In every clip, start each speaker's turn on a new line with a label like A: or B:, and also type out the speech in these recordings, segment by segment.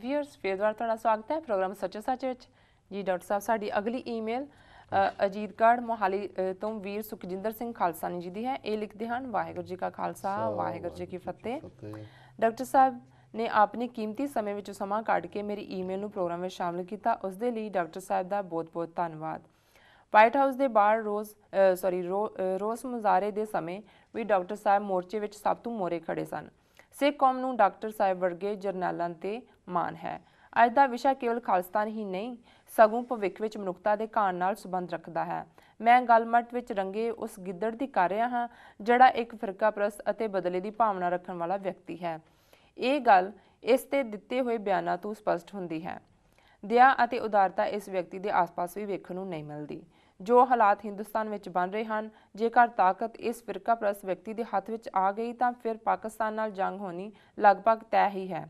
A: Viewers ਫਿਰ ਦੁਬਾਰਾ ਤੁਹਾਡਾ ਸਵਾਗਤ ਹੈ ਪ੍ਰੋਗਰਾਮ ਸੱਚੋ ਸੱਚ ਵਿੱਚ ਜੀ। ਡਾਕਟਰ ਸਾਹਿਬ ਸਾਡੀ ਅਗਲੀ ਈਮੇਲ ਅਜੀਤਗੜ੍ਹ ਮੋਹਾਲੀ ਤੋਂ ਵੀਰ ਸੁਖਜਿੰਦਰ ਸਿੰਘ ਖਾਲਸਾਨੀ ਜੀ ਦੀ ਹੈ। ਇਹ ਲਿਖਦੇ ਹਨ, ਵਾਹਿਗੁਰੂ ਜੀ ਕਾ ਖਾਲਸਾ ਵਾਹਿਗੁਰੂ ਜੀ ਕੀ ਫਤਿਹ। ਡਾਕਟਰ ਸਾਹਿਬ ਨੇ ਆਪਣੀ ਕੀਮਤੀ ਸਮੇਂ ਵਿੱਚੋਂ ਸਮਾਂ ਕੱਢ ਕੇ ਮੇਰੀ ਈਮੇਲ ਨੂੰ ਪ੍ਰੋਗਰਾਮ ਵਿੱਚ ਸ਼ਾਮਲ ਕੀਤਾ, ਉਸ ਦੇ ਲਈ ਡਾਕਟਰ ਸਾਹਿਬ ਦਾ ਬਹੁਤ-ਬਹੁਤ ਧੰਨਵਾਦ। ਵਾਈਟ ਹਾਊਸ ਦੇ ਬਾਹਰ ਰੋਸ ਮੁਜ਼ਾਹਰੇ ਦੇ ਸਮੇਂ ਵੀ ਡਾਕਟਰ ਸਾਹਿਬ ਮੋਰਚੇ ਵਿੱਚ ਸਭ ਤੋਂ ਮੋਹਰੇ ਖੜੇ ਸਨ। ਸਿੱਖ ਕੌਮ ਨੂੰ ਡਾਕਟਰ ਸਾਹਿਬ ਵਰਗੇ ਜਰਨੈਲਾਂ 'ਤੇ ਮਾਣ ਹੈ। ਅੱਜ ਦਾ ਵਿਸ਼ਾ ਕੇਵਲ ਖਾਲਿਸਤਾਨ ਹੀ ਨਹੀਂ ਸਗੋਂ ਭਵਿੱਖ ਵਿੱਚ ਮਨੁੱਖਤਾ ਦੇ ਘਾਣ ਨਾਲ ਸੰਬੰਧ ਰੱਖਦਾ ਹੈ। ਮੈਂ ਗੱਲਮਟ ਵਿੱਚ ਰੰਗੇ ਉਸ ਗਿੱਦੜ ਦੀ ਕਰ ਰਿਹਾ ਹਾਂ ਜਿਹੜਾ ਇੱਕ ਫਿਰਕਾਪ੍ਰਸਤ ਅਤੇ ਬਦਲੇ ਦੀ ਭਾਵਨਾ ਰੱਖਣ ਵਾਲਾ ਵਿਅਕਤੀ ਹੈ। ਇਹ ਗੱਲ ਇਸ ਤੇ ਦਿੱਤੇ ਹੋਏ ਬਿਆਨਾਂ ਤੋਂ ਸਪਸ਼ਟ ਹੁੰਦੀ ਹੈ। ਦਇਆ ਅਤੇ ਉਦਾਰਤਾ ਇਸ ਵਿਅਕਤੀ ਦੇ ਆਸ-ਪਾਸ ਵੀ ਵੇਖਣ ਨੂੰ ਨਹੀਂ ਮਿਲਦੀ। ਜੋ ਹਾਲਾਤ ਹਿੰਦੁਸਤਾਨ ਵਿੱਚ ਬਣ ਰਹੇ ਹਨ, ਜੇਕਰ ਤਾਕਤ ਇਸ ਫਿਰਕਾਪ੍ਰਸਤ ਵਿਅਕਤੀ ਦੇ ਹੱਥ ਵਿੱਚ ਆ ਗਈ ਤਾਂ ਫਿਰ ਪਾਕਿਸਤਾਨ ਨਾਲ ਜੰਗ ਹੋਣੀ ਲਗਭਗ ਤੈਅ ਹੀ ਹੈ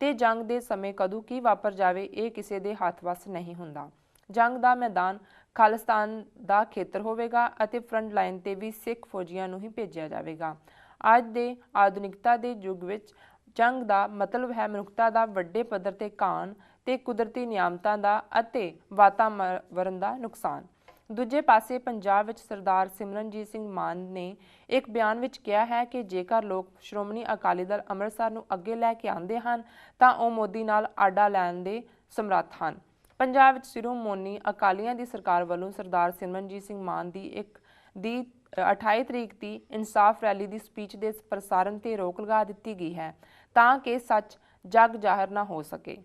A: ਤੇ ਜੰਗ ਦੇ ਸਮੇਂ ਕਦੋਂ ਕੀ ਵਾਪਰ ਜਾਵੇ ਇਹ ਕਿਸੇ ਦੇ ਹੱਥ ਵੱਸ ਨਹੀਂ ਹੁੰਦਾ। ਜੰਗ ਦਾ ਮੈਦਾਨ ਖਾਲਿਸਤਾਨ ਦਾ ਖੇਤਰ ਹੋਵੇਗਾ ਅਤੇ ਫਰੰਟ ਲਾਈਨ ਤੇ ਵੀ ਸਿੱਖ ਫੌਜੀਆਂ ਨੂੰ ਹੀ ਭੇਜਿਆ ਜਾਵੇਗਾ। ਅੱਜ ਦੇ ਆਧੁਨਿਕਤਾ ਦੇ ਯੁੱਗ ਵਿੱਚ ਜੰਗ ਦਾ ਮਤਲਬ ਹੈ ਮਨੁੱਖਤਾ ਦਾ ਵੱਡੇ ਪੱਧਰ ਤੇ ਘਾਣ ਤੇ ਕੁਦਰਤੀ ਨਿਆਮਤਾਂ ਦਾ ਅਤੇ ਵਾਤਾਵਰਨ ਦਾ ਨੁਕਸਾਨ। ਦੂਜੇ ਪਾਸੇ ਪੰਜਾਬ ਵਿੱਚ ਸਰਦਾਰ ਸਿਮਰਨਜੀਤ ਸਿੰਘ ਮਾਨ ਨੇ ਇੱਕ ਬਿਆਨ ਵਿੱਚ ਕਿਹਾ ਹੈ ਕਿ ਜੇਕਰ ਲੋਕ ਸ਼੍ਰੋਮਣੀ ਅਕਾਲੀ ਦਲ ਅੰਮ੍ਰਿਤਸਰ ਨੂੰ ਅੱਗੇ ਲੈ ਕੇ ਆਉਂਦੇ ਹਨ ਤਾਂ ਉਹ ਮੋਦੀ ਨਾਲ ਆਡਾ ਲੈਣ ਦੇ ਸਮਰੱਥ ਹਨ। ਪੰਜਾਬ ਵਿੱਚ ਸ਼੍ਰੋਮਣੀ ਅਕਾਲੀਆਂ ਦੀ ਸਰਕਾਰ ਵੱਲੋਂ ਸਰਦਾਰ ਸਿਮਰਨਜੀਤ ਸਿੰਘ ਮਾਨ ਦੀ 28 ਤਰੀਕ ਦੀ ਇਨਸਾਫ ਰੈਲੀ ਦੀ ਸਪੀਚ ਦੇ ਪ੍ਰਸਾਰਣ ਤੇ ਰੋਕ ਲਗਾ ਦਿੱਤੀ ਗਈ ਹੈ ਤਾਂ ਕਿ ਸੱਚ ਜਗ ਜ਼ਾਹਰ ਨਾ ਹੋ ਸਕੇ।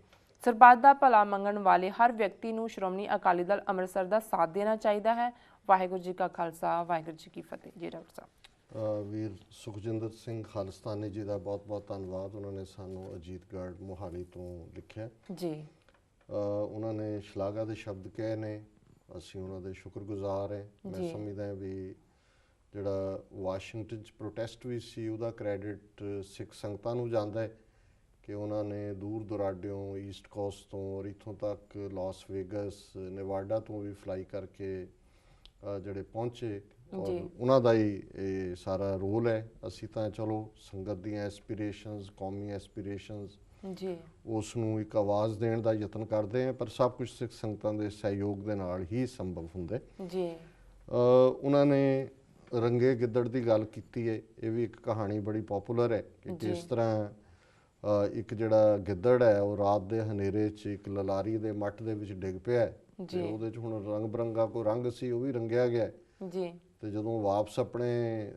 A: ਸਰਬੱਤ ਦਾ ਭਲਾ ਮੰਗਣ ਵਾਲੇ ਹਰ ਵਿਅਕਤੀ ਨੂੰ ਸ਼੍ਰੋਮਣੀ ਅਕਾਲੀ ਦਲ ਅੰਮ੍ਰਿਤਸਰ ਦਾ ਸਾਥ ਦੇਣਾ ਚਾਹੀਦਾ ਹੈ। ਵਾਹਿਗੁਰੂ ਜੀ ਕਾ ਖਾਲਸਾ ਵਾਹਿਗੁਰੂ ਜੀ ਕੀ ਫਤਿਹ। ਜੀ ਡਾਕਟਰ ਸਾਹਿਬ।
B: ਵੀਰ ਸੁਖਜਿੰਦਰ ਸਿੰਘ ਖਾਲਿਸਤਾਨੀ ਜੀ ਦਾ ਬਹੁਤ-ਬਹੁਤ ਧੰਨਵਾਦ। ਉਹਨਾਂ ਨੇ ਸਾਨੂੰ ਅਜੀਤਗੜ੍ਹ ਮੋਹਾਲੀ ਤੋਂ ਲਿਖਿਆ
A: ਜੀ।
B: ਉਹਨਾਂ ਨੇ ਸ਼ਲਾਘਾ ਦੇ ਸ਼ਬਦ ਕਹੇ ਨੇ, ਅਸੀਂ ਉਹਨਾਂ ਦੇ ਸ਼ੁਕਰਗੁਜ਼ਾਰ ਹਾਂ। ਮੈਂ ਸਮਝਦਾ ਵੀ ਜਿਹੜਾ ਵਾਸ਼ਿੰਗਟਨ 'ਚ ਪ੍ਰੋਟੈਸਟ ਵੀ ਸੀ ਉਹਦਾ ਕ੍ਰੈਡਿਟ ਸਿੱਖ ਸੰਗਤਾਂ ਨੂੰ ਜਾਂਦਾ ਹੈ ਕਿ ਉਹਨਾਂ ਨੇ ਦੂਰ ਦੁਰਾਡਿਓਂ ਈਸਟ ਕੋਸਟ ਤੋਂ ਔਰ ਇੱਥੋਂ ਤੱਕ ਲਾਸ ਵੇਗਸ ਨੇਵਾਡਾ ਤੋਂ ਵੀ ਫਲਾਈ ਕਰਕੇ ਜਿਹੜੇ ਪਹੁੰਚੇ ਔਰ ਉਹਨਾਂ ਦਾ ਹੀ ਇਹ ਸਾਰਾ ਰੋਲ ਹੈ। ਅਸੀਂ ਤਾਂ ਚਲੋ ਸੰਗਤ ਦੀਆਂ ਐਸਪੀਰੇਸ਼ਨਸ, ਕੌਮੀ ਐਸਪੀਰੇਸ਼ਨਸ
A: ਜੀ
B: ਉਸ ਨੂੰ ਇੱਕ ਆਵਾਜ਼ ਦੇਣ ਦਾ ਯਤਨ ਕਰਦੇ ਹਾਂ, ਪਰ ਸਭ ਕੁਝ ਸਿੱਖ ਸੰਗਤਾਂ ਦੇ ਸਹਿਯੋਗ ਦੇ ਨਾਲ ਹੀ ਸੰਭਵ ਹੁੰਦਾ
A: ਜੀ।
B: ਉਹਨਾਂ ਨੇ ਰੰਗੇ ਗਿੱਦੜ ਦੀ ਗੱਲ ਕੀਤੀ ਹੈ। ਇਹ ਵੀ ਇੱਕ ਕਹਾਣੀ ਬੜੀ ਪੋਪੂਲਰ ਹੈ ਕਿ ਕਿਸ ਤਰ੍ਹਾਂ ਇੱਕ ਜਿਹੜਾ ਗਿੱਦੜ ਹੈ ਉਹ ਰਾਤ ਦੇ ਹਨੇਰੇ 'ਚ ਇੱਕ ਲਲਾਰੀ ਦੇ ਮੱਠ ਦੇ ਵਿੱਚ ਡਿੱਗ ਪਿਆ ਤੇ ਉਹਦੇ 'ਚ ਹੁਣ ਰੰਗ ਬਰੰਗਾ ਕੋਈ ਰੰਗ ਸੀ ਉਹ ਵੀ ਰੰਗਿਆ ਗਿਆ
A: ਜੀ।
B: ਤੇ ਜਦੋਂ ਵਾਪਸ ਆਪਣੇ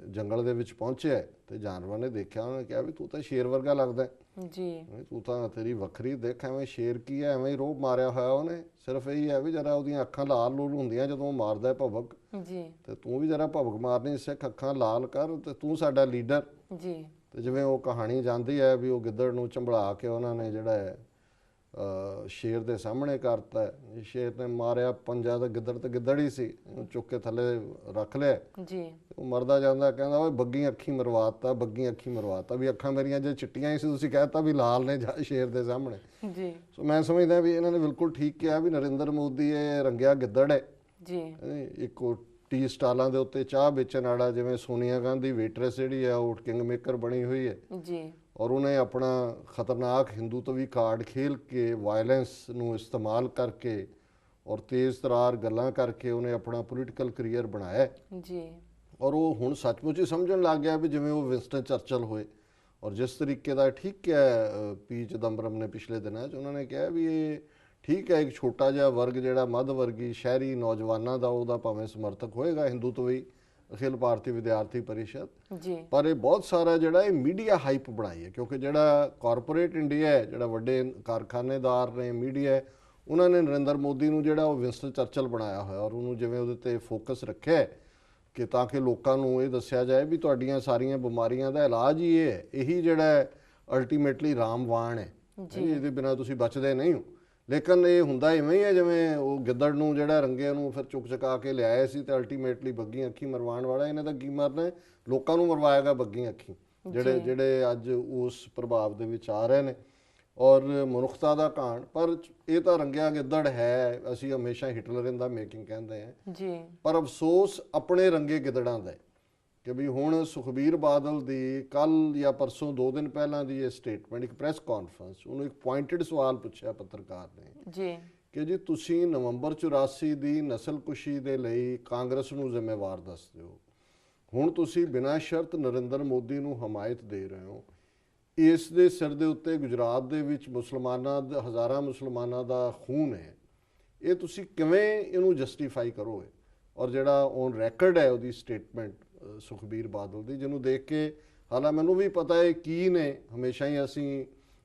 B: ਜੰਗਲ ਦੇ ਵਿੱਚ ਪਹੁੰਚਿਆ ਤੇ ਜਾਨਵਰਾਂ ਨੇ ਦੇਖਿਆ, ਉਹਨਾਂ ਨੇ ਕਿਹਾ ਵੀ ਤੂੰ ਤਾਂ ਸ਼ੇਰ ਵਰਗਾ ਲੱਗਦਾ ਜੀ, ਤੂੰ ਤਾਂ ਤੇਰੀ ਵੱਖਰੀ ਦੇਖ, ਐਵੇਂ ਸ਼ੇਰ ਕੀ ਹੈ, ਐਵੇਂ ਹੀ ਰੋਹ ਮਾਰਿਆ ਹੋਇਆ ਉਹਨੇ, ਸਿਰਫ ਇਹੀ ਹੈ ਵੀ ਜਰਾ ਉਹਦੀਆਂ ਅੱਖਾਂ ਲਾਲ ਲੂਲ ਹੁੰਦੀਆਂ ਜਦੋਂ ਉਹ ਮਾਰਦਾ ਭਵਕ ਜੀ, ਤੇ ਤੂੰ ਵੀ ਜਰਾ ਭਵਕ ਮਾਰਨੀ ਸਿੱਖ, ਅੱਖਾਂ ਲਾਲ ਕਰ ਤੇ ਤੂੰ ਸਾਡਾ ਲੀਡਰ ਜੀ। ਤੇ ਜਿਵੇਂ ਉਹ ਕਹਾਣੀ ਜਾਂਦੀ ਹੈ ਵੀ ਉਹ ਗਿੱਦੜ ਨੂੰ ਚੰਬੜਾ ਕੇ ਉਹਨਾਂ ਨੇ ਜਿਹੜਾ ਹੈ ਸ਼ੇਰ ਦੇ ਸਾਹਮਣੇ ਕਰਤਾ। ਸ਼ੇਰ ਨੇ ਮਾਰਿਆ ਪੰਜਾ ਤਾਂ ਗਿੱਦੜ ਤੇ ਗਿੱਦੜ ਹੀ ਸੀ, ਉਹਨੂੰ ਚੁੱਕ ਕੇ ਥੱਲੇ ਰੱਖ ਲਿਆ ਜੀ। ਉਹ ਮਰਦਾ ਜਾਂਦਾ ਕਹਿੰਦਾ ਓਏ ਬੱਗੀ ਅੱਖੀ ਮਰਵਾਤਾ, ਬੱਗੀ ਅੱਖੀ ਮਰਵਾਤਾ, ਵੀ ਅੱਖਾਂ ਮੇਰੀਆਂ ਜੇ ਚਿੱਟੀਆਂ ਹੀ ਸੀ ਤੁਸੀਂ ਕਹਿਤਾ ਵੀ ਲਾਲ ਨੇ ਜਾ ਸ਼ੇਰ ਦੇ ਸਾਹਮਣੇ ਜੀ। ਸੋ ਮੈਂ ਸਮਝਦਾ ਵੀ ਇਹਨਾਂ ਨੇ ਬਿਲਕੁਲ ਠੀਕ ਕਿਹਾ ਵੀ ਨਰਿੰਦਰ ਮੋਦੀ ਇਹ ਰੰਗਿਆ ਗਿੱਦੜ ਹੈ ਜੀ। ਇੱਕ ਟੀ ਸਟਾਲਾਂ ਦੇ ਉੱਤੇ ਚਾਹ ਵੇਚਣ ਵਾਲਾ, ਜਿਵੇਂ ਸੋਨੀਆ ਗਾਂਧੀ ਵੇਟਰੈਸ ਜਿਹੜੀ ਹੈ ਉਹ ਕਿੰਗ ਮੇਕਰ ਬਣੀ ਹੋਈ ਹੈ ਜੀ, ਔਰ ਉਹਨੇ ਆਪਣਾ ਖਤਰਨਾਕ ਹਿੰਦੂਤਵੀ ਕਾਰਡ ਖੇਲ ਕੇ ਵਾਇਲੈਂਸ ਨੂੰ ਇਸਤੇਮਾਲ ਕਰਕੇ ਔਰ ਤੇਜ਼ ਤਰਾਰ ਗੱਲਾਂ ਕਰਕੇ ਉਹਨੇ ਆਪਣਾ ਪੋਲੀਟੀਕਲ ਕਰੀਅਰ ਬਣਾਇਆ ਜੀ। ਔਰ ਉਹ ਹੁਣ ਸੱਚਮੁੱਚ ਹੀ ਸਮਝਣ ਲੱਗ ਗਿਆ ਵੀ ਜਿਵੇਂ ਉਹ ਵਿੰਸਟਨ ਚਰਚਲ ਹੋਏ। ਔਰ ਜਿਸ ਤਰੀਕੇ ਦਾ ਠੀਕ ਕਿਹਾ ਪੀ ਚਿਦੰਬਰਮ ਨੇ ਪਿਛਲੇ ਦਿਨਾਂ 'ਚ, ਉਹਨਾਂ ਨੇ ਕਿਹਾ ਵੀ ਇਹ ਠੀਕ ਹੈ ਇੱਕ ਛੋਟਾ ਜਿਹਾ ਵਰਗ ਜਿਹੜਾ ਮੱਧ ਵਰਗੀ ਸ਼ਹਿਰੀ ਨੌਜਵਾਨਾਂ ਦਾ ਉਹਦਾ ਭਾਵੇਂ ਸਮਰਥਕ ਹੋਏਗਾ ਹਿੰਦੂਤਵੀ ਅਖਿਲ ਭਾਰਤੀ ਵਿਦਿਆਰਥੀ ਪਰਿਸ਼ਦ ਜੀ, ਪਰ ਇਹ ਬਹੁਤ ਸਾਰਾ ਜਿਹੜਾ ਇਹ ਮੀਡੀਆ ਹਾਈਪ ਬਣਾਈ ਹੈ, ਕਿਉਂਕਿ ਜਿਹੜਾ ਕਾਰਪੋਰੇਟ ਇੰਡੀਆ ਹੈ, ਜਿਹੜਾ ਵੱਡੇ ਕਾਰਖਾਨੇਦਾਰ ਨੇ, ਮੀਡੀਆ ਹੈ, ਉਹਨਾਂ ਨੇ ਨਰਿੰਦਰ ਮੋਦੀ ਨੂੰ ਜਿਹੜਾ ਉਹ ਵਿੰਸਟਨ ਚਰਚਲ ਬਣਾਇਆ ਹੋਇਆ ਔਰ ਉਹਨੂੰ ਜਿਵੇਂ ਉਹਦੇ 'ਤੇ ਫੋਕਸ ਰੱਖਿਆ ਕਿ ਤਾਂ ਕਿ ਲੋਕਾਂ ਨੂੰ ਇਹ ਦੱਸਿਆ ਜਾਏ ਵੀ ਤੁਹਾਡੀਆਂ ਸਾਰੀਆਂ ਬਿਮਾਰੀਆਂ ਦਾ ਇਲਾਜ ਹੀ ਇਹ ਹੈ, ਇਹੀ ਜਿਹੜਾ ਅਲਟੀਮੇਟਲੀ ਰਾਮਬਾਣ ਹੈ, ਇਹਦੇ ਬਿਨਾਂ ਤੁਸੀਂ ਬਚਦੇ ਨਹੀਂ ਹੋ। ਲੇਕਿਨ ਇਹ ਹੁੰਦਾ ਇਵੇਂ ਹੀ ਹੈ ਜਿਵੇਂ ਉਹ ਗਿੱਦੜ ਨੂੰ ਜਿਹੜਾ ਰੰਗੇ ਨੂੰ ਫਿਰ ਚੁੱਕ ਚੁਕਾ ਕੇ ਲਿਆਏ ਸੀ ਤੇ ਅਲਟੀਮੇਟਲੀ ਬੱਗੀ ਅੱਖੀ ਮਰਵਾਉਣ ਵਾਲਾ ਇਹਨੇ ਤਾਂ ਕੀ ਮਰਨਾ, ਲੋਕਾਂ ਨੂੰ ਮਰਵਾਏਗਾ ਬੱਗੀ ਅੱਖੀ, ਜਿਹੜੇ ਅੱਜ ਉਸ ਪ੍ਰਭਾਵ ਦੇ ਵਿੱਚ ਆ ਰਹੇ ਨੇ ਔਰ ਮਨੁੱਖਤਾ ਦਾ ਘਾਣ। ਪਰ ਇਹ ਤਾਂ ਰੰਗਿਆ ਗਿੱਦੜ ਹੈ, ਅਸੀਂ ਹਮੇਸ਼ਾ ਹਿਟਲਰ ਇਨ ਦਾ ਮੇਕਿੰਗ ਕਹਿੰਦੇ ਹਾਂ ਜੀ, ਪਰ ਅਫਸੋਸ ਆਪਣੇ ਰੰਗੇ ਗਿੱਦੜਾਂ ਦਾ ਕਿ ਵੀ ਹੁਣ ਸੁਖਬੀਰ ਬਾਦਲ ਦੀ ਕੱਲ ਜਾਂ ਪਰਸੋਂ 2 ਦਿਨ ਪਹਿਲਾਂ ਦੀ ਇਹ ਸਟੇਟਮੈਂਟ, ਇੱਕ ਪ੍ਰੈਸ ਕਾਨਫਰੰਸ, ਉਹਨੂੰ ਇੱਕ ਪੁਆਇੰਟਡ ਸਵਾਲ ਪੁੱਛਿਆ ਪੱਤਰਕਾਰ ਨੇ
A: ਜੀ
B: ਕਿ ਜੀ ਤੁਸੀਂ ਨਵੰਬਰ 84 ਦੀ ਨਸਲਕੁਸ਼ੀ ਦੇ ਲਈ ਕਾਂਗਰਸ ਨੂੰ ਜ਼ਿੰਮੇਵਾਰ ਦੱਸਦੇ ਹੋ, ਹੁਣ ਤੁਸੀਂ ਬਿਨਾਂ ਸ਼ਰਤ ਨਰਿੰਦਰ ਮੋਦੀ ਨੂੰ ਹਮਾਇਤ ਦੇ ਰਹੇ ਹੋ, ਇਸ ਦੇ ਸਿਰ ਦੇ ਉੱਤੇ ਗੁਜਰਾਤ ਦੇ ਵਿੱਚ ਮੁਸਲਮਾਨਾਂ ਦਾ, ਹਜ਼ਾਰਾਂ ਮੁਸਲਮਾਨਾਂ ਦਾ ਖੂਨ ਹੈ, ਇਹ ਤੁਸੀਂ ਕਿਵੇਂ ਇਹਨੂੰ ਜਸਟੀਫਾਈ ਕਰੋਗੇ? ਔਰ ਜਿਹੜਾ ਔਨ ਰੈਕਰਡ ਹੈ ਉਹਦੀ ਸਟੇਟਮੈਂਟ ਸੁਖਬੀਰ ਬਾਦਲ ਦੀ, ਜਿਹਨੂੰ ਦੇਖ ਕੇ ਹਾਲਾਂ ਮੈਨੂੰ ਵੀ ਪਤਾ ਹੈ ਕੀ ਨੇ, ਹਮੇਸ਼ਾ ਹੀ ਅਸੀਂ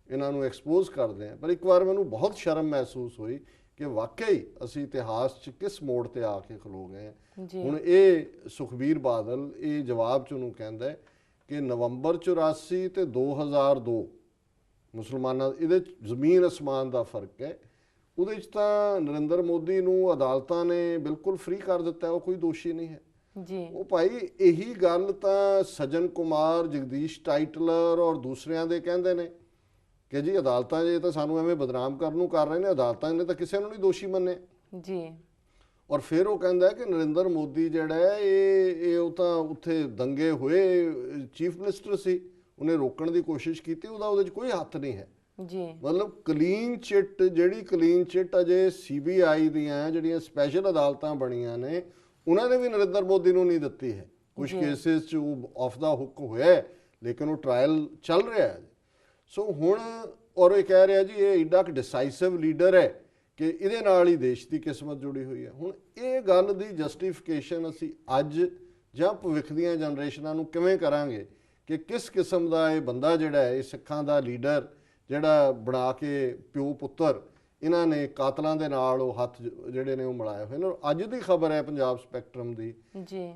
B: ਇਹਨਾਂ ਨੂੰ ਐਕਸਪੋਜ਼ ਕਰਦੇ ਹਾਂ, ਪਰ ਇੱਕ ਵਾਰ ਮੈਨੂੰ ਬਹੁਤ ਸ਼ਰਮ ਮਹਿਸੂਸ ਹੋਈ ਕਿ ਵਾਕਈ ਅਸੀਂ ਇਤਿਹਾਸ 'ਚ ਕਿਸ ਮੋੜ ਤੇ ਆ ਕੇ ਖਲੋ ਗਏ ਹਾਂ। ਹੁਣ ਇਹ ਸੁਖਬੀਰ ਬਾਦਲ ਇਹ ਜਵਾਬ 'ਚ ਉਹਨੂੰ ਕਹਿੰਦਾ ਹੈ ਕਿ ਨਵੰਬਰ 84 ਤੇ 2002 ਮੁਸਲਮਾਨਾਂ, ਇਹਦੇ 'ਚ ਜ਼ਮੀਨ ਅਸਮਾਨ ਦਾ ਫਰਕ ਹੈ। ਉਹਦੇ 'ਚ ਤਾਂ ਨਰਿੰਦਰ ਮੋਦੀ ਨੂੰ ਅਦਾਲਤਾਂ ਨੇ ਬਿਲਕੁਲ ਫ੍ਰੀ ਕਰ ਦਿੱਤਾ, ਉਹ ਕੋਈ ਦੋਸ਼ੀ ਨਹੀਂ ਹੈ
A: ਜੀ।
B: ਉਹ ਭਾਈ ਇਹੀ ਗੱਲ ਤਾਂ ਸਜਨ ਕੁਮਾਰ, ਜਗਦੀਸ਼ ਟਾਈਟਲਰ ਔਰ ਦੂਸਰਿਆਂ ਦੇ ਕਹਿੰਦੇ ਨੇ ਕਿ ਜੀ ਅਦਾਲਤਾਂ ਜੇ ਤਾਂ ਸਾਨੂੰ ਐਵੇਂ ਬਦਨਾਮ ਕਰਨ ਨੂੰ ਕਰ ਰਹੇ ਨੇ, ਅਦਾਲਤਾਂ ਨੇ ਤਾਂ ਕਿਸੇ ਨੂੰ ਨਹੀਂ ਦੋਸ਼ੀ ਮੰਨਿਆ
A: ਜੀ।
B: ਔਰ ਫਿਰ ਉਹ ਕਹਿੰਦਾ ਕਿ ਨਰਿੰਦਰ ਮੋਦੀ ਜਿਹੜਾ ਹੈ ਇਹ ਉਹ ਤਾਂ ਉੱਥੇ ਦੰਗੇ ਹੋਏ, ਚੀਫ ਮਿਨਿਸਟਰ ਸੀ, ਉਹਨੇ ਰੋਕਣ ਦੀ ਕੋਸ਼ਿਸ਼ ਕੀਤੀ, ਉਹਦੇ 'ਚ ਕੋਈ ਹੱਥ ਨਹੀਂ ਹੈ
A: ਜੀ।
B: ਮਤਲਬ ਕਲੀਨ ਚਿੱਟ, ਜਿਹੜੀ ਕਲੀਨ ਚਿੱਟ ਅਜੇ CBI ਦੀਆਂ ਜਿਹੜੀਆਂ ਸਪੈਸ਼ਲ ਅਦਾਲਤਾਂ ਬਣੀਆਂ ਨੇ ਉਹਨਾਂ ਨੇ ਵੀ ਨਰਿੰਦਰ ਮੋਦੀ ਨੂੰ ਨਹੀਂ ਦਿੱਤੀ ਹੈ। ਕੁਝ ਕੇਸਿਸ 'ਚ ਉਹ ਆਫ ਦਾ ਹੁੱਕ ਹੋਇਆ, ਲੇਕਿਨ ਉਹ ਟ੍ਰਾਇਲ ਚੱਲ ਰਿਹਾ ਹੈ। ਸੋ ਹੁਣ ਔਰ ਇਹ ਕਹਿ ਰਿਹਾ ਜੀ ਇਹ ਏਡਾ ਕੁ ਡਿਸਾਈਸਿਵ ਲੀਡਰ ਹੈ ਕਿ ਇਹਦੇ ਨਾਲ ਹੀ ਦੇਸ਼ ਦੀ ਕਿਸਮਤ ਜੁੜੀ ਹੋਈ ਹੈ। ਹੁਣ ਇਹ ਗੱਲ ਦੀ ਜਸਟੀਫਿਕੇਸ਼ਨ ਅਸੀਂ ਅੱਜ ਜਾਂ ਭਵਿੱਖ ਦੀਆਂ ਜਨਰੇਸ਼ਨਾਂ ਨੂੰ ਕਿਵੇਂ ਕਰਾਂਗੇ ਕਿ ਕਿਸ ਕਿਸਮ ਦਾ ਇਹ ਬੰਦਾ ਜਿਹੜਾ ਹੈ, ਇਹ ਸਿੱਖਾਂ ਦਾ ਲੀਡਰ ਜਿਹੜਾ ਬਣਾ ਕੇ ਪਿਓ ਪੁੱਤਰ ਇਹਨਾਂ ਨੇ ਕਾਤਲਾਂ ਦੇ ਨਾਲ ਉਹ ਹੱਥ ਜਿਹੜੇ ਨੇ ਉਹ ਮਿਲਾਏ ਹੋਏ ਨੇ। ਅੱਜ ਦੀ ਖਬਰ ਹੈ ਪੰਜਾਬ ਸਪੈਕਟਰਮ ਦੀ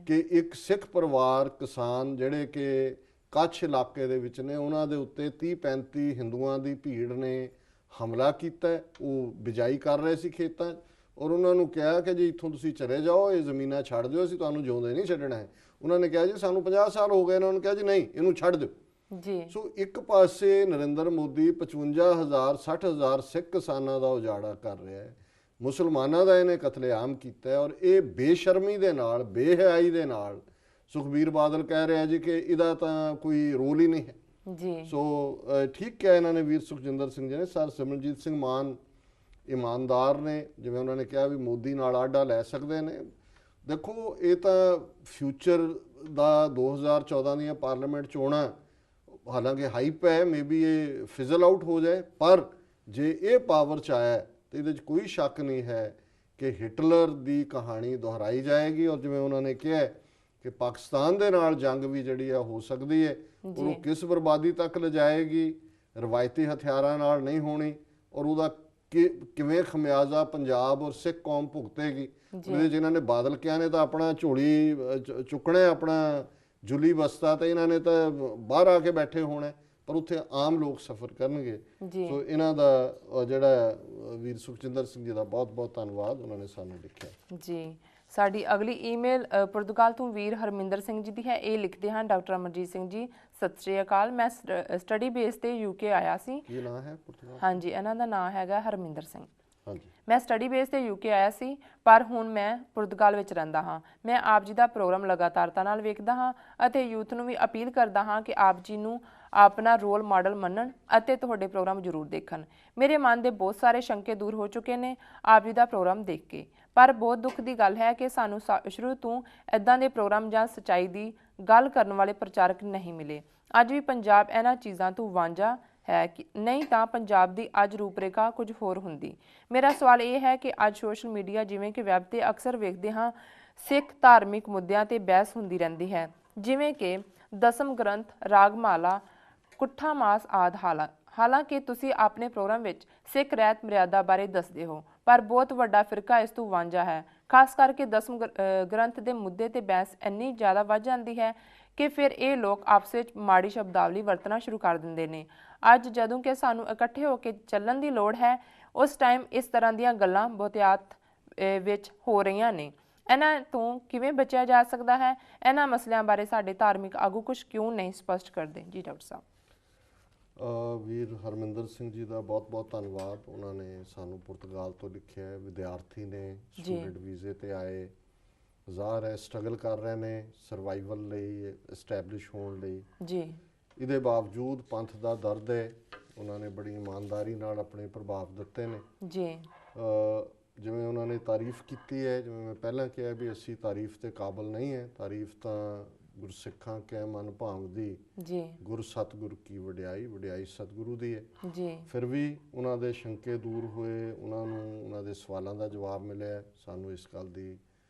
B: ਕਿ ਇੱਕ ਸਿੱਖ ਪਰਿਵਾਰ ਕਿਸਾਨ ਜਿਹੜੇ ਕਿ ਕੱਛ ਇਲਾਕੇ ਦੇ ਵਿੱਚ ਨੇ, ਉਹਨਾਂ ਦੇ ਉੱਤੇ 30-35 ਹਿੰਦੂਆਂ ਦੀ ਭੀੜ ਨੇ ਹਮਲਾ ਕੀਤਾ। ਉਹ ਬਿਜਾਈ ਕਰ ਰਹੇ ਸੀ ਖੇਤਾਂ ਔਰ ਉਹਨਾਂ ਨੂੰ ਕਿਹਾ ਕਿ ਜੀ ਇੱਥੋਂ ਤੁਸੀਂ ਚਲੇ ਜਾਓ, ਇਹ ਜ਼ਮੀਨਾਂ ਛੱਡ ਦਿਓ, ਅਸੀਂ ਤੁਹਾਨੂੰ ਜਿਉਂਦੇ ਨਹੀਂ ਛੱਡਣਾ ਹੈ। ਉਹਨਾਂ ਨੇ ਕਿਹਾ ਜੀ ਸਾਨੂੰ 50 ਸਾਲ ਹੋ ਗਏ, ਉਹਨਾਂ ਨੂੰ ਕਿਹਾ ਜੀ ਨਹੀਂ ਇਹਨੂੰ ਛੱਡ ਦਿਓ ਜੀ। ਸੋ ਇੱਕ ਪਾਸੇ ਨਰਿੰਦਰ ਮੋਦੀ 55,000 60,000 ਸਿੱਖ ਕਿਸਾਨਾਂ ਦਾ ਉਜਾੜਾ ਕਰ ਰਿਹਾ ਹੈ, ਮੁਸਲਮਾਨਾਂ ਦਾ ਇਹਨੇ ਕਤਲੇਆਮ ਕੀਤਾ ਹੈ ਔਰ ਇਹ ਬੇਸ਼ਰਮੀ ਦੇ ਨਾਲ, ਬੇਹਯਾਈ ਦੇ ਨਾਲ ਸੁਖਬੀਰ ਬਾਦਲ ਕਹਿ ਰਿਹਾ ਜੀ ਕਿ ਇਹਦਾ ਤਾਂ ਕੋਈ ਰੋਲ ਹੀ ਨਹੀਂ ਹੈ ਜੀ। ਸੋ ਠੀਕ ਕਿਹਾ ਇਹਨਾਂ ਨੇ ਵੀਰ ਸੁਖਜਿੰਦਰ ਸਿੰਘ ਜੀ ਨੇ। ਸਰ ਸਿਮਰਨਜੀਤ ਸਿੰਘ ਮਾਨ ਇਮਾਨਦਾਰ ਨੇ, ਜਿਵੇਂ ਉਹਨਾਂ ਨੇ ਕਿਹਾ ਵੀ ਮੋਦੀ ਨਾਲ ਆਡਾ ਲੈ ਸਕਦੇ ਨੇ। ਦੇਖੋ ਇਹ ਤਾਂ ਫਿਊਚਰ ਦਾ 2014 ਦੀਆਂ ਪਾਰਲੀਮੈਂਟ ਚੋਣਾਂ, ਹਾਲਾਂਕਿ ਹਾਈਪ ਹੈ, ਮੇਬੀ ਇਹ ਫਿਜ਼ਲ ਆਊਟ ਹੋ ਜਾਏ, ਪਰ ਜੇ ਇਹ ਪਾਵਰ 'ਚ ਆਇਆ ਤਾਂ ਇਹਦੇ 'ਚ ਕੋਈ ਸ਼ੱਕ ਨਹੀਂ ਹੈ ਕਿ ਹਿਟਲਰ ਦੀ ਕਹਾਣੀ ਦੁਹਰਾਈ ਜਾਏਗੀ ਔਰ ਜਿਵੇਂ ਉਹਨਾਂ ਨੇ ਕਿਹਾ ਕਿ ਪਾਕਿਸਤਾਨ ਦੇ ਨਾਲ ਜੰਗ ਵੀ ਜਿਹੜੀ ਆ ਹੋ ਸਕਦੀ ਹੈ, ਉਹਨੂੰ ਕਿਸ ਬਰਬਾਦੀ ਤੱਕ ਲਿਜਾਏਗੀ, ਰਵਾਇਤੀ ਹਥਿਆਰਾਂ ਨਾਲ ਨਹੀਂ ਹੋਣੀ ਔਰ ਉਹਦਾ ਕਿਵੇਂ ਖਮਿਆਜ਼ਾ ਪੰਜਾਬ ਔਰ ਸਿੱਖ ਕੌਮ ਭੁਗਤੇਗੀ। ਉਹਦੇ ਜਿਹਨਾਂ ਨੇ ਬਾਦਲ ਕਿਹਾ ਨੇ ਤਾਂ ਆਪਣਾ ਝੋਲੀ ਚੁੱਕਣਾ, ਆਪਣਾ ਜੁਲੀ ਬਸਤਾ, ਤੇ ਇਹਨਾਂ ਨੇ ਤਾਂ ਬਾਹਰ ਆ ਕੇ ਬੈਠੇ ਹੋਣਾ, ਪਰ ਉੱਥੇ ਆਮ ਲੋਕ ਸਫ਼ਰ ਕਰਨਗੇ। ਸੋ ਇਹਨਾਂ ਦਾ ਜਿਹੜਾ ਵੀਰ ਸੁਖਜਿੰਦਰ ਸਿੰਘ ਜੀ ਦਾ ਬਹੁਤ ਬਹੁਤ ਧੰਨਵਾਦ, ਉਹਨਾਂ ਨੇ ਸਾਨੂੰ ਲਿਖਿਆ ਜੀ।
A: ਸਾਡੀ ਅਗਲੀ ਈਮੇਲ ਪੁਰਤਗਾਲ ਤੋਂ ਵੀਰ ਹਰਮਿੰਦਰ ਸਿੰਘ ਜੀ ਦੀ ਹੈ। ਇਹ ਲਿਖਦੇ ਹਨ, ਡਾਕਟਰ ਅਮਰਜੀਤ ਸਿੰਘ ਜੀ ਸਤਿ ਸ਼੍ਰੀ ਅਕਾਲ, ਮੈਂ ਸਟੱਡੀ ਬੇਸ ਤੇ UK ਆਇਆ ਸੀ।
B: ਕੀ ਨਾਮ ਹੈ ਪੁਰਤਗਾਲ?
A: ਹਾਂਜੀ, ਇਹਨਾਂ ਦਾ ਨਾਮ ਹੈਗਾ ਹਰਮਿੰਦਰ ਸਿੰਘ।
B: ਹਾਂਜੀ।
A: ਮੈਂ ਸਟੱਡੀ ਬੇਸ ਤੇ UK ਆਇਆ ਸੀ, ਪਰ ਹੁਣ ਮੈਂ ਪੁਰਤਗਾਲ ਵਿੱਚ ਰਹਿੰਦਾ ਹਾਂ। ਮੈਂ ਆਪ ਜੀ ਦਾ ਪ੍ਰੋਗਰਾਮ ਲਗਾਤਾਰਤਾ ਨਾਲ ਵੇਖਦਾ ਹਾਂ ਅਤੇ ਯੂਥ ਨੂੰ ਵੀ ਅਪੀਲ ਕਰਦਾ ਹਾਂ ਕਿ ਆਪ ਜੀ ਨੂੰ ਆਪਣਾ ਰੋਲ ਮਾਡਲ ਮੰਨਣ ਅਤੇ ਤੁਹਾਡੇ ਪ੍ਰੋਗਰਾਮ ਜ਼ਰੂਰ ਦੇਖਣ। ਮੇਰੇ ਮਨ ਦੇ ਬਹੁਤ ਸਾਰੇ ਸ਼ੰਕੇ ਦੂਰ ਹੋ ਚੁੱਕੇ ਨੇ ਆਪ ਜੀ ਦਾ ਪ੍ਰੋਗਰਾਮ ਦੇਖ ਕੇ, ਪਰ ਬਹੁਤ ਦੁੱਖ ਦੀ ਗੱਲ ਹੈ ਕਿ ਸਾਨੂੰ ਸ਼ੁਰੂ ਤੋਂ ਇੱਦਾਂ ਦੇ ਪ੍ਰੋਗਰਾਮ ਜਾਂ ਸੱਚਾਈ ਦੀ ਗੱਲ ਕਰਨ ਵਾਲੇ ਪ੍ਰਚਾਰਕ ਨਹੀਂ ਮਿਲੇ। ਅੱਜ ਵੀ ਪੰਜਾਬ ਇਹਨਾਂ ਚੀਜ਼ਾਂ ਤੋਂ ਵਾਂਝਾ ਹੈ ਕਿ ਨਹੀਂ ਤਾਂ ਪੰਜਾਬ ਦੀ ਅੱਜ ਰੂਪਰੇਖਾ ਕੁਝ ਹੋਰ ਹੁੰਦੀ। ਮੇਰਾ ਸਵਾਲ ਇਹ ਹੈ ਕਿ ਅੱਜ ਸੋਸ਼ਲ ਮੀਡੀਆ ਜਿਵੇਂ ਕਿ ਵੈਬ ਤੇ ਅਕਸਰ ਵੇਖਦੇ ਹਾਂ, ਸਿੱਖ ਧਾਰਮਿਕ ਮੁੱਦਿਆਂ ਤੇ ਬਹਿਸ ਹੁੰਦੀ ਰਹਿੰਦੀ ਹੈ, ਜਿਵੇਂ ਕਿ ਦਸਮ ਗ੍ਰੰਥ, ਰਾਗਮਾਲਾ, ਕੁੱਠਾ ਮਾਸ ਆਦਿ। ਹਾਲਾਂਕਿ ਤੁਸੀਂ ਆਪਣੇ ਪ੍ਰੋਗਰਾਮ ਵਿੱਚ ਸਿੱਖ ਰਹਿਤ ਮਰਿਆਦਾ ਬਾਰੇ ਦੱਸਦੇ ਹੋ, ਪਰ ਬਹੁਤ ਵੱਡਾ ਫਿਰਕਾ ਇਸ ਤੋਂ ਵਾਂਝਾ ਹੈ। ਖਾਸ ਕਰਕੇ ਦਸਮ ਗ੍ਰੰਥ ਦੇ ਮੁੱਦੇ ਤੇ ਬਹਿਸ ਇੰਨੀ ਜ਼ਿਆਦਾ ਵੱਧ ਜਾਂਦੀ ਹੈ ਕਿ ਫਿਰ ਇਹ ਲੋਕ ਆਪਸ ਵਿੱਚ ਮਾੜੀ ਸ਼ਬਦਾਵਲੀ ਵਰਤਣਾ ਸ਼ੁਰੂ ਕਰ ਦਿੰਦੇ ਨੇ। ਅੱਜ ਜਦੋਂ ਕਿ ਸਾਨੂੰ ਇਕੱਠੇ ਹੋ ਕੇ ਚੱਲਣ ਦੀ ਲੋੜ ਹੈ, ਉਸ ਟਾਈਮ ਇਸ ਤਰ੍ਹਾਂ ਦੀਆਂ ਗੱਲਾਂ ਬਹੁਤਾਤ ਵਿੱਚ ਹੋ ਰਹੀਆਂ ਨੇ। ਇਹਨਾਂ ਤੋਂ ਕਿਵੇਂ ਬਚਿਆ ਜਾ ਸਕਦਾ ਹੈ? ਇਹਨਾਂ ਮਸਲਿਆਂ ਬਾਰੇ ਸਾਡੇ ਧਾਰਮਿਕ ਆਗੂ ਕੁਝ ਕਿਉਂ ਨਹੀਂ ਸਪਸ਼ਟ ਕਰਦੇ? ਜੀ ਡਾਕਟਰ ਸਾਹਿਬ।
B: ਵੀਰ ਹਰਮਿੰਦਰ ਸਿੰਘ ਜੀ ਦਾ ਬਹੁਤ ਬਹੁਤ ਧੰਨਵਾਦ। ਉਹਨਾਂ ਨੇ ਸਾਨੂੰ ਪੁਰਤਗਾਲ ਤੋਂ ਲਿਖਿਆ ਹੈ, ਵਿਦਿਆਰਥੀ ਨੇ, ਸਟੂਡੈਂਟ ਵੀਜ਼ੇ ਤੇ ਆਏ ਜ਼ਾਹਰ ਹੈ ਸਟਰਗਲ ਕਰ ਰਹੇ ਨੇ ਸਰਵਾਈਵਲ ਲਈ, ਐਸਟੈਬਲਿਸ਼ ਹੋਣ ਲਈ
A: ਜੀ।
B: ਇਹਦੇ ਬਾਵਜੂਦ ਪੰਥ ਦਾ ਦਰਦ ਹੈ, ਉਹਨਾਂ ਨੇ ਬੜੀ ਇਮਾਨਦਾਰੀ ਨਾਲ ਆਪਣੇ ਪ੍ਰਭਾਵ ਦਿੱਤੇ ਨੇ
A: ਜੀ।
B: ਜਿਵੇਂ ਉਹਨਾਂ ਨੇ ਤਾਰੀਫ ਕੀਤੀ ਹੈ, ਜਿਵੇਂ ਮੈਂ ਪਹਿਲਾਂ ਕਿਹਾ ਵੀ ਅਸੀਂ ਤਾਰੀਫ ਦੇ ਕਾਬਲ ਨਹੀਂ ਹੈ, ਤਾਰੀਫ ਤਾਂ ਗੁਰਸਿੱਖਾਂ ਕਹਿ ਮਨ ਭਾਂਗਦੀ
A: ਜੀ।
B: ਗੁਰ ਸਤਿਗੁਰ ਕੀ ਵਡਿਆਈ, ਵਡਿਆਈ ਸਤਿਗੁਰੂ ਦੀ ਹੈ
A: ਜੀ।
B: ਫਿਰ ਵੀ ਉਹਨਾਂ ਦੇ ਸ਼ੰਕੇ ਦੂਰ ਹੋਏ, ਉਹਨਾਂ ਨੂੰ ਉਹਨਾਂ ਦੇ ਸਵਾਲਾਂ ਦਾ ਜਵਾਬ ਮਿਲਿਆ। ਸਾਨੂੰ ਇਸ ਗੱਲ ਦੀ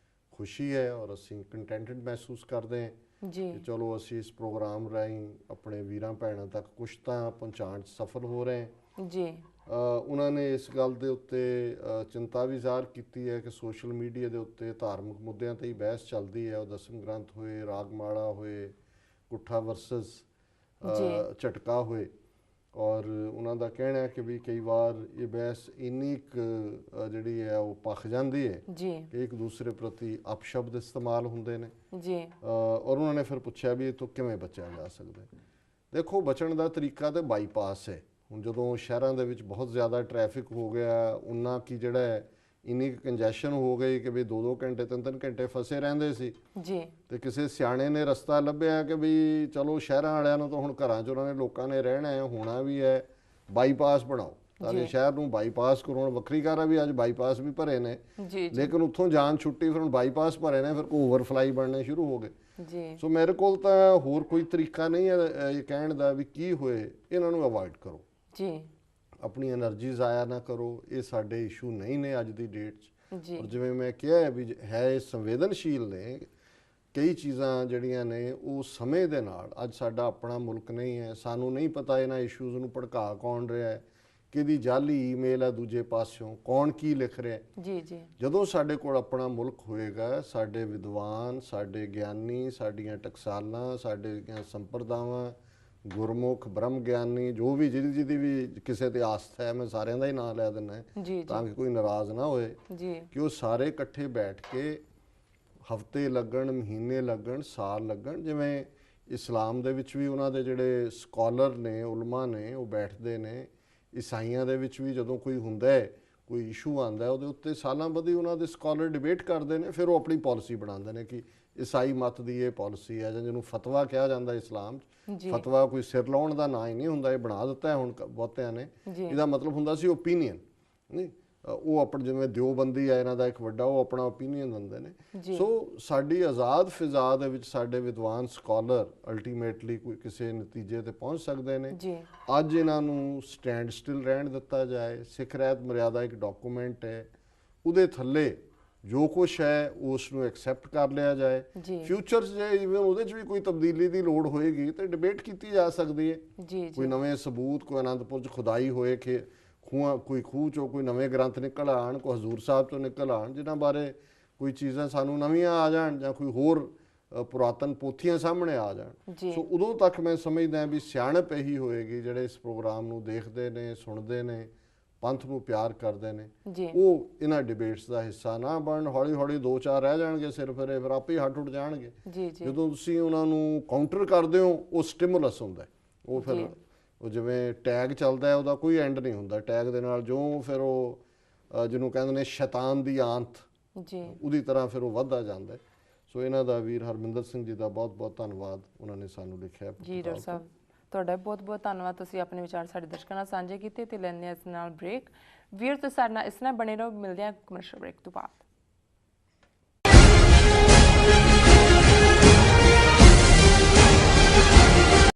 B: ਖੁਸ਼ੀ ਹੈ ਔਰ ਅਸੀਂ ਕੰਟੈਂਟਡ ਮਹਿਸੂਸ ਕਰਦੇ ਹਾਂ
A: ਜੀ
B: ਕਿ ਚਲੋ ਅਸੀਂ ਇਸ ਪ੍ਰੋਗਰਾਮ ਰਾਹੀਂ ਆਪਣੇ ਵੀਰਾਂ ਭੈਣਾਂ ਤੱਕ ਕੁਛ ਤਾਂ ਪਹੁੰਚਾਉਣ 'ਚ ਸਫਲ ਹੋ ਰਹੇ ਹਾਂ
A: ਜੀ।
B: ਉਹਨਾਂ ਨੇ ਇਸ ਗੱਲ ਦੇ ਉੱਤੇ ਚਿੰਤਾ ਵੀ ਜ਼ਾਹਰ ਕੀਤੀ ਹੈ ਕਿ ਸੋਸ਼ਲ ਮੀਡੀਆ ਦੇ ਉੱਤੇ ਧਾਰਮਿਕ ਮੁੱਦਿਆਂ 'ਤੇ ਹੀ ਬਹਿਸ ਚੱਲਦੀ ਹੈ। ਉਹ ਦਸਮ ਗ੍ਰੰਥ ਹੋਏ, ਰਾਗਮਾਲਾ ਹੋਏ, ਕੁੱਠਾ ਵਰਸਸ ਝਟਕਾ ਹੋਏ ਔਰ ਉਹਨਾਂ ਦਾ ਕਹਿਣਾ ਹੈ ਕਿ ਵੀ ਕਈ ਵਾਰ ਇਹ ਬਹਿਸ ਇੰਨੀ ਕੁ ਜਿਹੜੀ ਹੈ ਉਹ ਪੱਖ ਜਾਂਦੀ ਹੈ ਕਿ ਇੱਕ ਦੂਸਰੇ ਪ੍ਰਤੀ ਅਪਸ਼ਬਦ ਇਸਤੇਮਾਲ ਹੁੰਦੇ ਨੇ
A: ਜੀ।
B: ਔਰ ਉਹਨਾਂ ਨੇ ਫਿਰ ਪੁੱਛਿਆ ਵੀ ਇਹ ਤੋਂ ਕਿਵੇਂ ਬਚਿਆ ਜਾ ਸਕਦਾ। ਦੇਖੋ ਬਚਣ ਦਾ ਤਰੀਕਾ ਤਾਂ ਬਾਈਪਾਸ ਹੈ। ਹੁਣ ਜਦੋਂ ਸ਼ਹਿਰਾਂ ਦੇ ਵਿੱਚ ਬਹੁਤ ਜ਼ਿਆਦਾ ਟ੍ਰੈਫਿਕ ਹੋ ਗਿਆ, ਉਨਾ ਕੀ ਜਿਹੜਾ ਹੈ ਇੰਨੀ ਕੰਜੈਸ਼ਨ ਹੋ ਗਈ ਕਿ ਵੀ 2-2 ਘੰਟੇ 3-3 ਘੰਟੇ ਫਸੇ ਰਹਿੰਦੇ ਸੀ
A: ਜੀ।
B: ਤੇ ਕਿਸੇ ਸਿਆਣੇ ਨੇ ਰਸਤਾ ਲੱਭਿਆ ਕਿ ਵੀ ਚਲੋ ਸ਼ਹਿਰਾਂ ਵਾਲਿਆਂ ਨੂੰ ਤਾਂ ਹੁਣ ਘਰਾਂ 'ਚ ਉਹਨਾਂ ਨੇ ਲੋਕਾਂ ਨੇ ਰਹਿਣਾ ਹੈ, ਹੋਣਾ ਵੀ ਹੈ, ਬਾਈਪਾਸ ਬਣਾਓ ਤਾਂ ਕਿ ਸ਼ਹਿਰ ਨੂੰ ਬਾਈਪਾਸ ਕਰਵਾਉਣ। ਵੱਖਰੀ ਗੱਲ ਹੈ ਵੀ ਅੱਜ ਬਾਈਪਾਸ ਵੀ ਭਰੇ ਨੇ ਲੇਕਿਨ ਉੱਥੋਂ ਜਾਨ ਛੁੱਟੀ, ਫਿਰ ਹੁਣ ਬਾਈਪਾਸ ਭਰੇ ਨੇ, ਫਿਰ ਕੋਈ ਓਵਰਫਲਾਈ ਬਣਨੇ ਸ਼ੁਰੂ ਹੋ ਗਏ
A: ਜੀ।
B: ਸੋ ਮੇਰੇ ਕੋਲ ਤਾਂ ਹੋਰ ਕੋਈ ਤਰੀਕਾ ਨਹੀਂ ਹੈ ਇਹ ਕਹਿਣ ਦਾ ਵੀ ਕੀ ਹੋਏ, ਇਹਨਾਂ ਨੂੰ ਅਵੋਇਡ ਕਰੋ
A: ਜੀ।
B: ਆਪਣੀ એનર્ਜੀ ਜ਼ਾਇਆ ਨਾ ਕਰੋ। ਇਹ ਸਾਡੇ ਇਸ਼ੂ ਨਹੀਂ ਨੇ ਅੱਜ ਦੀ ਡੇਟ 'ਚ
A: ਜੀ।
B: ਔਰ ਜਿਵੇਂ ਮੈਂ ਕਿਹਾ ਵੀ ਹੈ ਸੰਵੇਦਨਸ਼ੀਲ ਨੇ ਕਈ ਚੀਜ਼ਾਂ ਜਿਹੜੀਆਂ ਨੇ ਉਹ ਸਮੇਂ ਦੇ ਨਾਲ। ਅੱਜ ਸਾਡਾ ਆਪਣਾ ਮੁਲਕ ਨਹੀਂ ਹੈ, ਸਾਨੂੰ ਨਹੀਂ ਪਤਾ ਇਹਨਾਂ ਇਸ਼ੂਜ਼ ਨੂੰ ਭੜਕਾ ਕੌਣ ਰਿਹਾ ਹੈ, ਕਿਹਦੀ ਜਾਲੀ ਈਮੇਲ ਹੈ ਦੂਜੇ ਪਾਸਿਓਂ, ਕੌਣ ਕੀ ਲਿਖ ਰਿਹਾ
A: ਜੀ। ਜੀ।
B: ਜਦੋਂ ਸਾਡੇ ਕੋਲ ਆਪਣਾ ਮੁਲਕ ਹੋਏਗਾ, ਸਾਡੇ ਵਿਦਵਾਨ, ਸਾਡੇ ਗਿਆਨੀ, ਸਾਡੀਆਂ ਟਕਸਾਲਾਂ, ਸਾਡੀਆਂ ਸੰਪਰਦਾਵਾਂ, ਗੁਰਮੁਖ, ਬ੍ਰਹਮ ਗਿਆਨੀ, ਜੋ ਵੀ ਜਿਹਦੀ ਵੀ ਕਿਸੇ ਤੇ ਆਸਥਾ ਹੈ, ਮੈਂ ਸਾਰਿਆਂ ਦਾ ਹੀ ਨਾਂ ਲੈ ਦਿੰਦਾ ਤਾਂ ਕਿ ਕੋਈ ਨਾਰਾਜ਼ ਨਾ ਹੋਏ ਕਿ ਉਹ ਸਾਰੇ ਇਕੱਠੇ ਬੈਠ ਕੇ ਹਫ਼ਤੇ ਲੱਗਣ, ਮਹੀਨੇ ਲੱਗਣ, ਸਾਲ ਲੱਗਣ। ਜਿਵੇਂ ਇਸਲਾਮ ਦੇ ਵਿੱਚ ਵੀ ਉਹਨਾਂ ਦੇ ਜਿਹੜੇ ਸਕਾਲਰ ਨੇ, ਉਲਮਾ ਨੇ, ਉਹ ਬੈਠਦੇ ਨੇ। ਈਸਾਈਆਂ ਦੇ ਵਿੱਚ ਵੀ ਜਦੋਂ ਕੋਈ ਹੁੰਦਾ ਹੈ, ਕੋਈ ਇਸ਼ੂ ਆਉਂਦਾ, ਉਹਦੇ ਉੱਤੇ ਸਾਲਾਂ ਬੱਧੀ ਉਹਨਾਂ ਦੇ ਸਕਾਲਰ ਡਿਬੇਟ ਕਰਦੇ ਨੇ, ਫਿਰ ਉਹ ਆਪਣੀ ਪਾਲਿਸੀ ਬਣਾਉਂਦੇ ਨੇ ਕਿ ਈਸਾਈ ਮਤ ਦੀ ਇਹ ਪਾਲਿਸੀ ਹੈ, ਜਾਂ ਜਿਹਨੂੰ ਫਤਵਾ ਕਿਹਾ ਜਾਂਦਾ ਇਸਲਾਮ 'ਚ। ਫਤਵਾ ਕੋਈ ਸਿਰ ਲਾਉਣ ਦਾ ਨਾਂ ਹੀ ਨਹੀਂ ਹੁੰਦਾ, ਇਹ ਬਣਾ ਦਿੱਤਾ ਹੁਣ ਬਹੁਤਿਆਂ ਨੇ। ਇਹਦਾ ਮਤਲਬ ਹੁੰਦਾ ਸੀ ਓਪੀਨੀਅਨ, ਨਹੀਂ ਉਹ ਆਪਣਾ ਜਿਵੇਂ ਦਿਓਬੰਦੀ ਹੈ ਇਹਨਾਂ ਦਾ ਇੱਕ ਵੱਡਾ, ਉਹ ਆਪਣਾ ਓਪੀਨੀਅਨ ਦਿੰਦੇ ਨੇ। ਸੋ ਸਾਡੀ ਆਜ਼ਾਦ ਫਿਜ਼ਾ ਦੇ ਵਿੱਚ ਸਾਡੇ ਵਿਦਵਾਨ ਸਕਾਲਰ ਅਲਟੀਮੇਟਲੀ ਕੋਈ ਕਿਸੇ ਨਤੀਜੇ ਤੇ ਪਹੁੰਚ ਸਕਦੇ ਨੇ। ਅੱਜ ਇਹਨਾਂ ਨੂੰ ਸਟੈਂਡ ਸਟਿਲ ਰਹਿਣ ਦਿੱਤਾ ਜਾਏ। ਸਿੱਖ ਰਹਿਤ ਮਰਿਆਦਾ ਇੱਕ ਡਾਕੂਮੈਂਟ ਹੈ, ਉਹਦੇ ਥੱਲੇ ਜੋ ਕੁਛ ਹੈ ਉਸ ਨੂੰ ਐਕਸੈਪਟ ਕਰ ਲਿਆ ਜਾਏ। ਫਿਊਚਰ 'ਚ ਜੇ ਇਵਨ ਉਹਦੇ 'ਚ ਵੀ ਕੋਈ ਤਬਦੀਲੀ ਦੀ ਲੋੜ ਹੋਏਗੀ ਤਾਂ ਡਿਬੇਟ ਕੀਤੀ ਜਾ ਸਕਦੀ ਹੈ। ਕੋਈ ਨਵੇਂ ਸਬੂਤ, ਕੋਈ ਅਨੰਦਪੁਰ 'ਚ ਖੁਦਾਈ ਹੋਏ ਕਿ ਕੋਈ ਖੂਹ 'ਚੋਂ ਕੋਈ ਨਵੇਂ ਗ੍ਰੰਥ ਨਿਕਲ ਆਉਣ, ਕੋਈ ਹਜ਼ੂਰ ਸਾਹਿਬ 'ਚੋਂ ਨਿਕਲ ਆਉਣ, ਜਿਨ੍ਹਾਂ ਬਾਰੇ ਕੋਈ ਚੀਜ਼ਾਂ ਸਾਨੂੰ ਨਵੀਆਂ ਆ ਜਾਣ ਜਾਂ ਕੋਈ ਹੋਰ ਪੁਰਾਤਨ ਪੋਥੀਆਂ ਸਾਹਮਣੇ ਆ ਜਾਣ। ਸੋ ਉਦੋਂ ਤੱਕ ਮੈਂ ਸਮਝਦਾ ਵੀ ਸਿਆਣਪ ਇਹੀ ਹੋਏਗੀ ਜਿਹੜੇ ਇਸ ਪ੍ਰੋਗਰਾਮ ਨੂੰ ਦੇਖਦੇ ਨੇ, ਸੁਣਦੇ ਨੇ, ਪੰਥ ਨੂੰ ਪਿਆਰ ਕਰਦੇ ਨੇ, ਉਹ ਇਹਨਾਂ ਡਿਬੇਟਸ ਦਾ ਹਿੱਸਾ ਨਾ ਬਣਨ। ਹੌਲੀ ਹੌਲੀ 2-4 ਰਹਿ ਜਾਣਗੇ ਸਿਰ ਫਿਰੇ, ਫਿਰ ਆਪੇ ਹੱਟ ਉੱਠ ਜਾਣਗੇ। ਜਦੋਂ ਤੁਸੀਂ ਉਹਨਾਂ ਨੂੰ ਕਾਊਂਟਰ ਕਰਦੇ ਹੋ, ਉਹ ਸਟਿਮੂਲਸ ਹੁੰਦਾ, ਉਹ ਫਿਰ ਉਹ ਜਿਵੇਂ ਟੈਗ ਚੱਲਦਾ ਉਹਦਾ ਕੋਈ ਐਂਡ ਨਹੀਂ ਹੁੰਦਾ। ਟੈਗ ਦੇ ਨਾਲ ਜੋ ਫਿਰ ਉਹ ਜਿਹਨੂੰ ਕਹਿੰਦੇ ਨੇ ਸ਼ੈਤਾਨ ਦੀ ਆਂਤ, ਉਹਦੀ ਤਰ੍ਹਾਂ ਫਿਰ ਉਹ ਵੱਧਦਾ ਜਾਂਦਾ। ਸੋ ਇਹਨਾਂ ਦਾ ਵੀਰ ਹਰਮਿੰਦਰ ਸਿੰਘ ਜੀ ਦਾ ਬਹੁਤ ਬਹੁਤ ਧੰਨਵਾਦ, ਉਹਨਾਂ ਨੇ ਸਾਨੂੰ ਲਿਖਿਆ।
A: ਜੀ ਡਾਕਟਰ ਸਾਹਿਬ ਤੁਹਾਡਾ ਬਹੁਤ ਬਹੁਤ ਧੰਨਵਾਦ, ਤੁਸੀਂ ਆਪਣੇ ਵਿਚਾਰ ਸਾਡੇ ਦਰਸ਼ਕਾਂ ਨਾਲ ਸਾਂਝੇ ਕੀਤੇ ਤੇ ਲੈਣੇ ਇਸ ਨਾਲ ਬ੍ਰੇਕ। ਵੀਰ ਤੁਸੀਂ ਸਾਡੇ ਨਾਲ ਇਸ ਨਾਲ ਬਣੇ ਰਹੋ, ਮਿਲਦੇ ਹਾਂ ਕਮਰਸ਼ੀਅਲ ਬ੍ਰੇਕ ਤੋਂ ਬਾਅਦ।